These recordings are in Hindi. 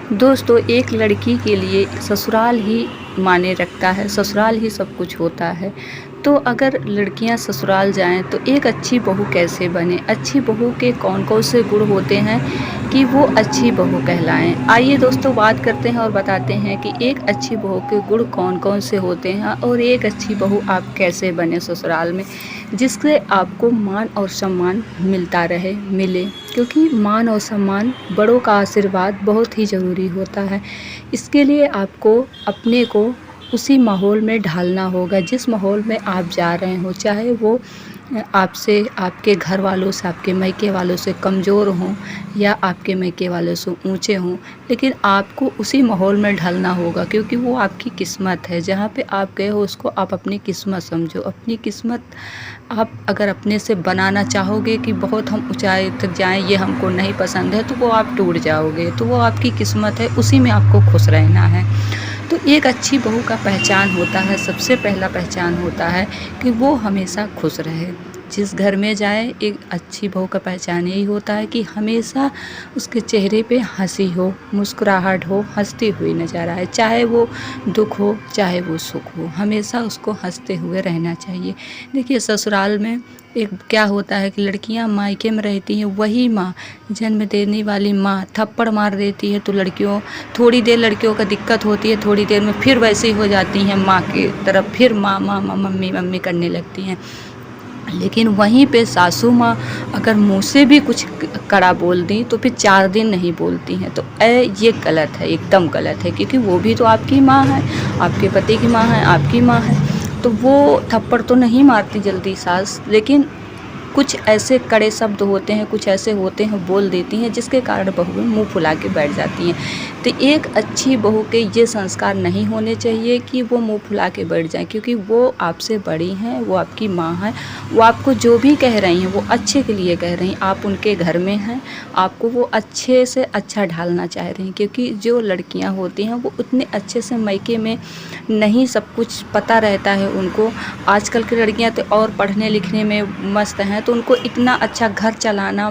दोस्तों, एक लड़की के लिए ससुराल ही मायने रखता है, ससुराल ही सब कुछ होता है। तो अगर लड़कियां ससुराल जाएं तो एक अच्छी बहू कैसे बने, अच्छी बहू के कौन-कौन से गुण होते हैं कि वो अच्छी बहू कहलाएं। आइए दोस्तों, बात करते हैं और बताते हैं कि एक अच्छी बहू के गुण कौन-कौन से होते हैं और एक अच्छी बहू आप कैसे बने ससुराल में, जिससे आपको मान और सम्मान मिले, क्योंकि मान और सम्मान, बड़ों का आशीर्वाद बहुत ही ज़रूरी होता है। इसके लिए आपको अपने को उसी माहौल में ढालना होगा जिस माहौल में आप जा रहे हो, चाहे वो आपसे, आपके घर वालों से, आपके मायके वालों से कमज़ोर हों या आपके मायके वालों से ऊँचे हों, लेकिन आपको उसी माहौल में ढलना होगा, क्योंकि वो आपकी किस्मत है। जहाँ पे आप गए हो उसको आप अपनी किस्मत समझो। अपनी किस्मत आप अगर अपने से बनाना चाहोगे कि बहुत हम ऊँचाई तक जाएँ, ये हमको नहीं पसंद है, तो वो आप टूट जाओगे। तो वो आपकी किस्मत है, उसी में आपको खुश रहना है। तो एक अच्छी बहू का पहचान होता है, सबसे पहला पहचान होता है कि वो हमेशा खुश रहे। जिस घर में जाए, एक अच्छी बहू का पहचान यही होता है कि हमेशा उसके चेहरे पे हंसी हो, मुस्कुराहट हो, हंसती हुई नज़र आए। चाहे वो दुख हो, चाहे वो सुख हो, हमेशा उसको हंसते हुए रहना चाहिए। देखिए, ससुराल में एक क्या होता है कि लड़कियां मायके में रहती हैं, वही माँ, जन्म देने वाली माँ थप्पड़ मार देती है तो लड़कियों, थोड़ी देर लड़कियों का दिक्कत होती है, थोड़ी देर में फिर वैसी हो जाती हैं माँ की तरफ, फिर माँ माँ माँ मम्मी मम्मी करने लगती हैं। लेकिन वहीं पे सासू माँ अगर मुँह से भी कुछ कड़ा बोल दी तो फिर 4 दिन नहीं बोलती हैं। तो ये गलत है, एकदम गलत है, क्योंकि वो भी तो आपकी माँ है, आपके पति की माँ है, आपकी माँ है। तो वो थप्पड़ तो नहीं मारती जल्दी सास, लेकिन कुछ ऐसे कड़े शब्द होते हैं, कुछ ऐसे होते हैं बोल देती हैं, जिसके कारण बहुएं मुँह फुला के बैठ जाती हैं। तो एक अच्छी बहू के ये संस्कार नहीं होने चाहिए कि वो मुँह फुला के बैठ जाएँ, क्योंकि वो आपसे बड़ी हैं, वो आपकी माँ हैं, वो आपको जो भी कह रही हैं वो अच्छे के लिए कह रही हैं। आप उनके घर में हैं, आपको वो अच्छे से अच्छा ढालना चाह रही हैं, क्योंकि जो लड़कियाँ होती हैं वो उतने अच्छे से मायके में नहीं सब कुछ पता रहता है उनको। आजकल की लड़कियां तो और पढ़ने लिखने में मस्त हैं, तो उनको इतना अच्छा घर चलाना,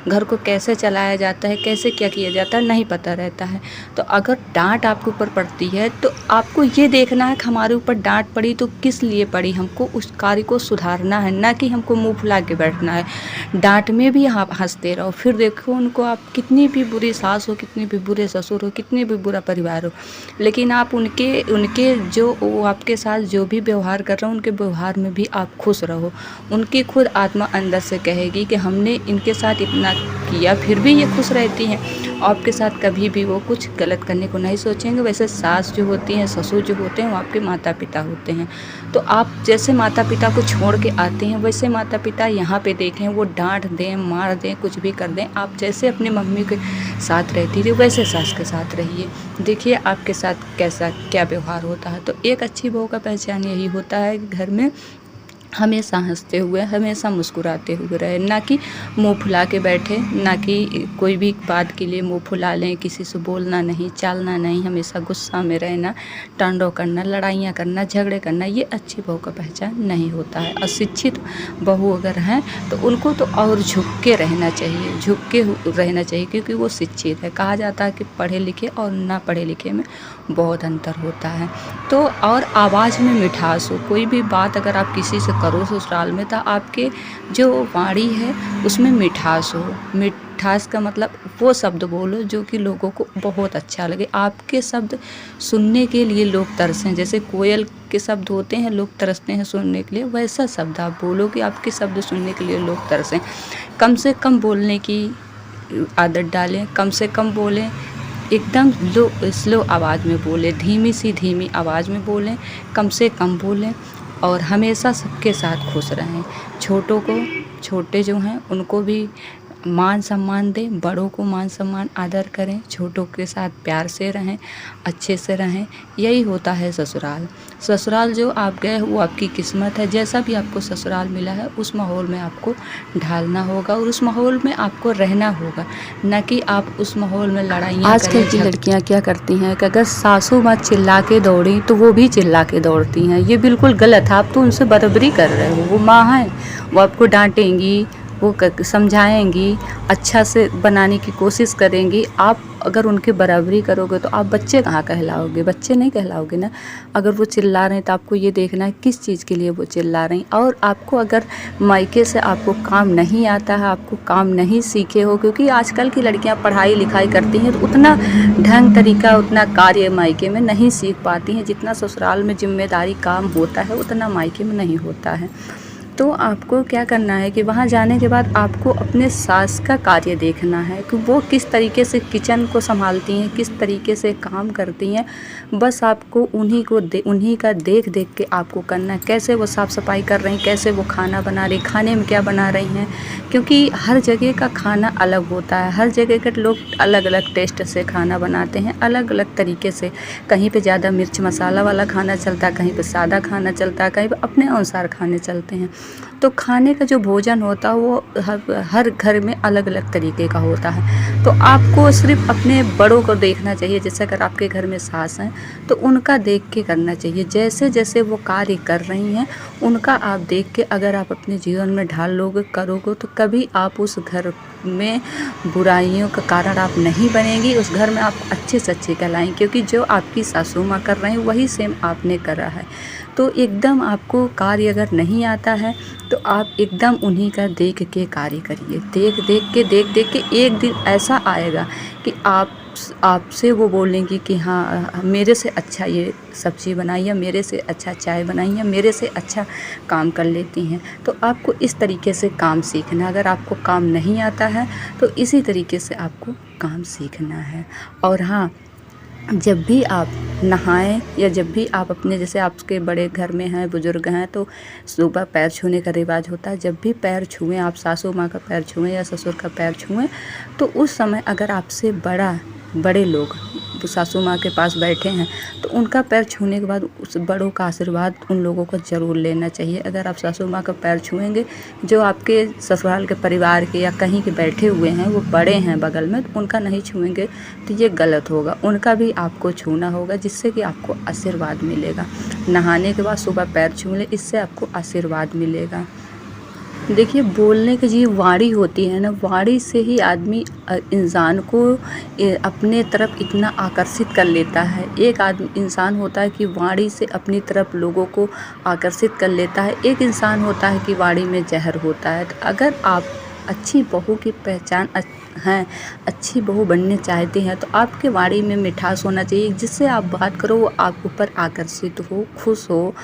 घर को कैसे चलाया जाता है, कैसे क्या किया जाता है, नहीं पता रहता है। तो अगर डांट आपके ऊपर पड़ती है तो आपको ये देखना है कि हमारे ऊपर डांट पड़ी तो किस लिए पड़ी, हमको उस कार्य को सुधारना है, ना कि हमको मुंह फुला के बैठना है। डांट में भी आप हंसते रहो, फिर देखो उनको, आप कितनी भी बुरी सास हो, कितने भी बुरे ससुर हो, कितने भी बुरा परिवार हो, लेकिन आप उनके उनके जो वो आपके साथ जो भी व्यवहार कर रहे हो, उनके व्यवहार में भी आप खुश रहो। उनकी खुद आत्मा अंदर से कहेगी कि हमने इनके साथ इतना किया, फिर भी ये खुश रहती हैं। आपके साथ कभी भी वो कुछ गलत करने को नहीं सोचेंगे। वैसे सास जो होती हैं, ससुर जो होते हैं, वो आपके माता पिता होते हैं। तो आप जैसे माता पिता को छोड़ के आते हैं, वैसे माता पिता यहाँ पे देखें, वो डांट दें, मार दें, कुछ भी कर दें, आप जैसे अपनी मम्मी के साथ रहती थी वैसे सास के साथ रहिए। देखिए आपके साथ कैसा क्या व्यवहार होता है। तो एक अच्छी बहू का पहचान यही होता है कि घर में हमेशा हंसते हुए, हमेशा मुस्कुराते हुए रहे, ना कि मुंह फुला के बैठे, ना कि कोई भी बात के लिए मुंह फुला लें, किसी से बोलना नहीं, चालना नहीं, हमेशा गुस्सा में रहना, टांडव करना, लड़ाइयाँ करना, झगड़े करना, ये अच्छी बहू का पहचान नहीं होता है। अशिक्षित बहू अगर हैं तो उनको तो और झुक के रहना चाहिए, झुक के रहना चाहिए, क्योंकि वो शिक्षित है। कहा जाता है कि पढ़े लिखे और ना पढ़े लिखे में बहुत अंतर होता है। तो और आवाज़ में मिठास हो, कोई भी बात अगर आप किसी से करो ससुराल में, तो आपके जो वाणी है उसमें मिठास हो। मिठास का मतलब वो शब्द बोलो जो कि लोगों को बहुत अच्छा लगे। आपके शब्द सुनने के लिए लोग तरसें, जैसे कोयल के शब्द होते हैं, लोग तरसते हैं सुनने के लिए, वैसा शब्द आप बोलो कि आपके शब्द सुनने के लिए लोग तरसें। कम से कम बोलने की आदत डालें, कम से कम बोलें, एकदम स्लो आवाज़ में बोलें, धीमी आवाज़ में बोलें, कम से कम बोलें, और हमेशा सबके साथ खुश रहें। छोटे जो हैं उनको भी मान सम्मान दें, बड़ों को मान सम्मान आदर करें, छोटों के साथ प्यार से रहें, अच्छे से रहें। यही होता है ससुराल। ससुराल जो आप गए वो आपकी किस्मत है। जैसा भी आपको ससुराल मिला है उस माहौल में आपको ढालना होगा और उस माहौल में आपको रहना होगा, ना कि आप उस माहौल में लड़ाइयाँ। आजकल की लड़कियाँ क्या करती हैं कि अगर सासू माँ चिल्ला के दौड़ी तो वो भी चिल्ला के दौड़ती हैं। ये बिल्कुल गलत है, आप तो उनसे बराबरी कर रहे हो। वो माँ हैं, वो आपको डांटेंगी, वो समझाएंगी, अच्छा से बनाने की कोशिश करेंगी, आप अगर उनके बराबरी करोगे तो आप बच्चे कहाँ कहलाओगे, बच्चे नहीं कहलाओगे ना। अगर वो चिल्ला रहे हैं तो आपको ये देखना है किस चीज़ के लिए वो चिल्ला रही। और आपको अगर मायके से आपको काम नहीं आता है, आपको काम नहीं सीखे हो, क्योंकि आजकल की लड़कियां पढ़ाई लिखाई करती हैं तो उतना ढंग तरीका, उतना कार्य मायके में नहीं सीख पाती हैं। जितना ससुराल में जिम्मेदारी काम होता है उतना मायके में नहीं होता है। तो आपको क्या करना है कि वहाँ जाने के बाद आपको अपने सास का कार्य देखना है कि वो किस तरीके से किचन को संभालती हैं, किस तरीके से काम करती हैं। बस आपको उन्हीं का देख देख के आपको करना है। कैसे वो साफ़ सफाई कर रही, कैसे वो खाना बना रही, खाने में क्या बना रही हैं, क्योंकि हर जगह का खाना अलग होता है। हर जगह के लोग अलग अलग टेस्ट से खाना बनाते हैं, अलग अलग तरीके से। कहीं पे ज़्यादा मिर्च मसाला वाला खाना चलता है, कहीं पे सादा खाना चलता है, कहीं पे अपने अनुसार खाने चलते हैं। तो खाने का जो भोजन होता है वो हर घर में अलग अलग तरीके का होता है। तो आपको सिर्फ अपने बड़ों को देखना चाहिए। जैसे अगर आपके घर में सास हैं तो उनका देख के करना चाहिए। जैसे जैसे वो कार्य कर रही हैं उनका आप देख के अगर आप अपने जीवन में ढाल लोगे, करोगे, तो कभी आप उस घर में बुराइयों का कारण आप नहीं बनेंगी। उस घर में आप अच्छे से अच्छे कहलाएंगे, क्योंकि जो आपकी सासू माँ कर रही हैं वही सेम आपने करा है। तो एकदम आपको कार्य अगर नहीं आता है तो आप एकदम उन्हीं का देख के कार्य करिए। देख देख के एक दिन ऐसा आएगा कि आपसे वो बोलेंगी कि हाँ मेरे से अच्छा ये सब्ज़ी बनाई है, मेरे से अच्छा चाय बनाई है, मेरे से अच्छा काम कर लेती हैं। तो आपको इस तरीके से काम सीखना। अगर आपको काम नहीं आता है तो इसी तरीके से आपको काम सीखना है। और हाँ, जब भी आप नहाएं या जब भी आप अपने, जैसे आपके बड़े घर में हैं, बुज़ुर्ग हैं, तो सुबह पैर छूने का रिवाज होता है। जब भी पैर छुएं, आप सासू माँ का पैर छुएं या ससुर का पैर छुएं, तो उस समय अगर आपसे बड़े लोग सासू माँ के पास बैठे हैं तो उनका पैर छूने के बाद उस बड़ों का आशीर्वाद उन लोगों को ज़रूर लेना चाहिए। अगर आप सासू माँ का पैर छुएंगे, जो आपके ससुराल के परिवार के या कहीं के बैठे हुए हैं वो बड़े हैं बगल में, तो उनका नहीं छुएंगे तो ये गलत होगा। उनका भी आपको छूना होगा, जिससे कि आपको आशीर्वाद मिलेगा। नहाने के बाद सुबह पैर छू लें, इससे आपको आशीर्वाद मिलेगा। देखिए, बोलने की जो वाणी होती है ना, वाणी से ही आदमी इंसान को अपने तरफ इतना आकर्षित कर लेता है। एक इंसान होता है कि वाणी से अपनी तरफ लोगों को आकर्षित कर लेता है। एक इंसान होता है कि वाणी में जहर होता है। तो अगर आप अच्छी बहू की पहचान हैं, अच्छी बहू बनने चाहते हैं, तो आपके वाणी में मिठास होना चाहिए। जिससे आप बात करो वो आप ऊपर आकर्षित हो, खुश हो,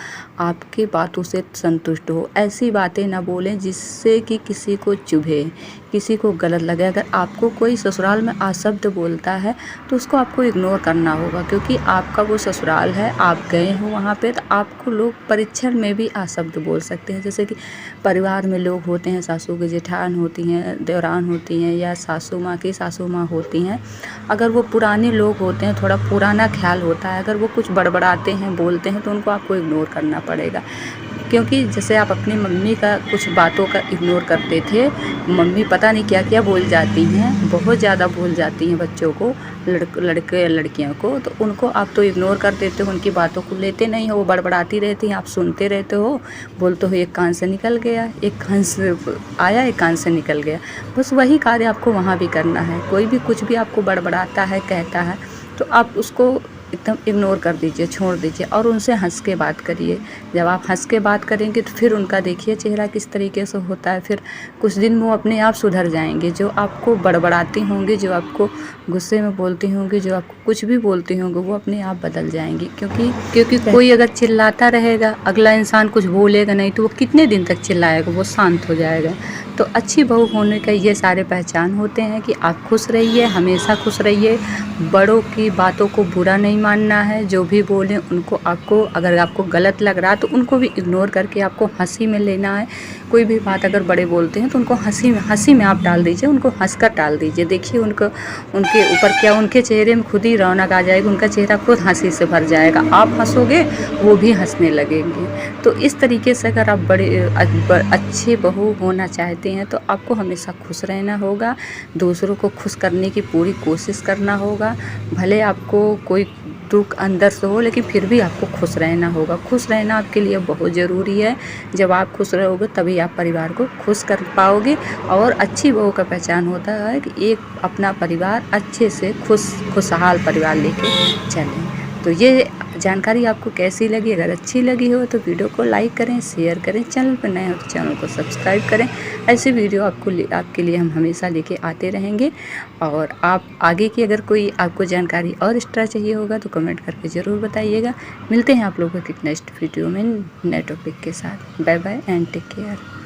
आपकी बातों से संतुष्ट हो। ऐसी बातें ना बोलें जिससे कि किसी को चुभे, किसी को गलत लगे। अगर आपको कोई ससुराल में अशब्द बोलता है तो उसको आपको इग्नोर करना होगा, क्योंकि आपका वो ससुराल है, आप गए हो वहाँ पे, तो आपको लोग परीक्षण में भी अशब्द बोल सकते हैं। जैसे कि परिवार में लोग होते हैं, सासू की जेठान होती हैं, देवरान होती हैं, या सासू माँ की सासू माँ होती हैं। अगर वो पुराने लोग होते हैं, थोड़ा पुराना ख्याल होता है, अगर वो कुछ बड़बड़ाते हैं, बोलते हैं, तो उनको आपको इग्नोर करना पड़ेगा। क्योंकि जैसे आप अपनी मम्मी का कुछ बातों का इग्नोर करते थे, मम्मी पता नहीं क्या क्या बोल जाती हैं, बहुत ज़्यादा बोल जाती हैं बच्चों को, लड़के या लड़कियों को, तो उनको आप तो इग्नोर कर देते हो, उनकी बातों को लेते नहीं हो। वो बड़बड़ाती रहती हैं, आप सुनते रहते हो, बोलते हो एक कान से निकल गया, एक कान से आया, एक कान से निकल गया। बस वही कार्य आपको वहाँ भी करना है। कोई भी कुछ भी आपको बड़बड़ाता है, कहता है, तो आप उसको एकदम इग्नोर कर दीजिए, छोड़ दीजिए और उनसे हंस के बात करिए। जब आप हंस के बात करेंगे तो फिर उनका देखिए चेहरा किस तरीके से होता है। फिर कुछ दिन वो अपने आप सुधर जाएंगे। जो आपको बड़बड़ाती होंगी, जो आपको गुस्से में बोलती होंगी, जो आपको कुछ भी बोलती होंगी, वो अपने आप बदल जाएंगी। क्योंकि कोई अगर चिल्लाता रहेगा, अगला इंसान कुछ बोलेगा नहीं, तो वो कितने दिन तक चिल्लाएगा, वो शांत हो जाएगा। तो अच्छी बहू होने का ये सारे पहचान होते हैं कि आप खुश रहिए, हमेशा खुश रहिए। बड़ों की बातों को बुरा नहीं मानना है। जो भी बोलें उनको, आपको अगर आपको गलत लग रहा है तो उनको भी इग्नोर करके आपको हंसी में लेना है। कोई भी बात अगर बड़े बोलते हैं तो उनको हंसी में आप डाल दीजिए, उनको हंसकर टाल दीजिए। देखिए उनके ऊपर क्या, उनके चेहरे में खुद ही रौनक आ जाएगी, उनका चेहरा खुद हंसी से भर जाएगा। आप हंसोगे, वो भी हंसने लगेंगे। तो इस तरीके से अगर आप अच्छे बहू होना चाहते हैं तो आपको हमेशा खुश रहना होगा, दूसरों को खुश करने की पूरी कोशिश करना होगा। भले आपको कोई दुख अंदर से हो, लेकिन फिर भी आपको खुश रहना होगा। खुश रहना आपके लिए बहुत ज़रूरी है। जब आप खुश रहोगे तभी आप परिवार को खुश कर पाओगे। और अच्छी बहू का पहचान होता है कि एक अपना परिवार अच्छे से खुशहाल परिवार लेके चलें। तो ये जानकारी आपको कैसी लगी? अगर अच्छी लगी हो तो वीडियो को लाइक करें, शेयर करें, चैनल पर नए हो तो चैनल को सब्सक्राइब करें। ऐसे वीडियो आपके लिए हम हमेशा लेके आते रहेंगे। और आप आगे की अगर कोई आपको जानकारी और एक्स्ट्रा चाहिए होगा तो कमेंट करके ज़रूर बताइएगा। मिलते हैं आप लोगों के नेक्स्ट वीडियो में नए टॉपिक के साथ। Bye bye and take care.